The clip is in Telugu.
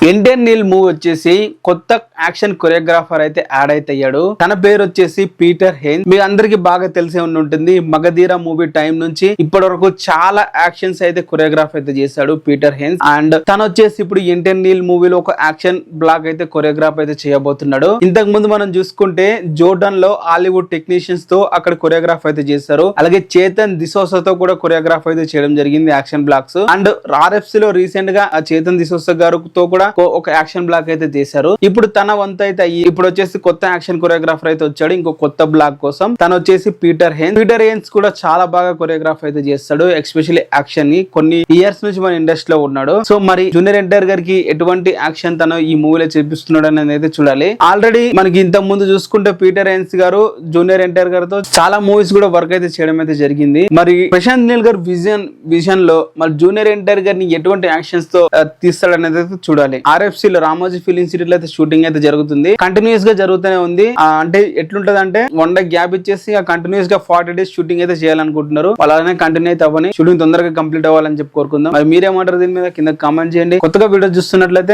ఇండియన్ నీల్ మూవీ వచ్చేసి కొత్త యాక్షన్ కొరియోగ్రాఫర్ అయితే యాడ్ అయితే అయ్యాడు. తన పేరు వచ్చేసి పీటర్ హెయిన్స్. మీ అందరికి బాగా తెలిసే ఉంటుంది. మగధీర మూవీ టైం నుంచి ఇప్పటి వరకు చాలా యాక్షన్స్ అయితే కొరియోగ్రాఫ్ అయితే చేశాడు పీటర్ హెయిన్స్. అండ్ తను వచ్చేసి ఇప్పుడు ఇండియన్ నీల్ మూవీలో ఒక యాక్షన్ బ్లాక్ అయితే కొరియోగ్రాఫ్ అయితే చేయబోతున్నాడు. ఇంతకు ముందు మనం చూసుకుంటే జోర్డన్ లో హాలీవుడ్ టెక్నీషియన్స్ తో అక్కడ కొరియోగ్రాఫ్ అయితే చేశారు. అలాగే చేతన్ దిసోసాతో కూడా కొరియోగ్రాఫ్ అయితే చేయడం జరిగింది యాక్షన్ బ్లాక్స్. అండ్ ఆర్ఎఫ్సి లో రీసెంట్ గా చేతన్ దిసోసా గారితో కూడా ఒక యాక్షన్ బ్లాక్ అయితే చేశారు. ఇప్పుడు తన వంతు అయితే ఇప్పుడు వచ్చేసి కొత్త యాక్షన్ కొరియోగ్రాఫర్ అయితే వచ్చాడు ఇంకో కొత్త బ్లాక్ కోసం. తను వచ్చేసి పీటర్ హెయిన్స్. పీటర్ హెయిన్స్ కూడా చాలా బాగా కొరియోగ్రాఫ్ అయితే చేస్తాడు, ఎస్పెషల్లీ యాక్షన్ ని. కొన్ని ఇయర్స్ నుంచి మన ఇండస్ట్రీలో ఉన్నాడు. సో మరి జూనియర్ ఎన్టీఆర్ గారికి ఎటువంటి యాక్షన్ తను ఈ మూవీలో చేపిస్తున్నాడు అనేది అయితే చూడాలి. ఆల్రెడీ మనకి ఇంత ముందు చూసుకుంటే పీటర్ హెయిన్స్ గారు జూనియర్ ఎన్టీఆర్ గారితో చాలా మూవీస్ కూడా వర్క్ అయితే చేయడం అయితే జరిగింది. మరి ప్రశాంత్ నీల్ గారు విజన్ లో మరి జూనియర్ ఎన్టీఆర్ గారిని ఎటువంటి యాక్షన్స్ తో తీస్తాడనేది అయితే చూడాలి. ఆర్ఎఫ్సి లో రామోజీ ఫిలిం సిటీ లో అయితే షూటింగ్ అయితే జరుగుతుంది. కంటిన్యూస్ గా జరుగుతూనే ఉంది. అంటే ఎట్లుంటది అంటే 1 డే గ్యాప్ ఇచ్చేసి కంటిన్యూస్ గా 40 days షూటింగ్ అయితే చేయాలనుకుంటున్నారు. అలానే కంటిన్యూ అయితే అవ్వని, షూటింగ్ తొందరగా కంప్లీట్ అవ్వాలని చెప్పి కోరుకుందాం. మరి మీరేమంటారు దీని మీద కింద కామెంట్ చేయండి. కొత్తగా వీడియో చూస్తున్నట్లయితే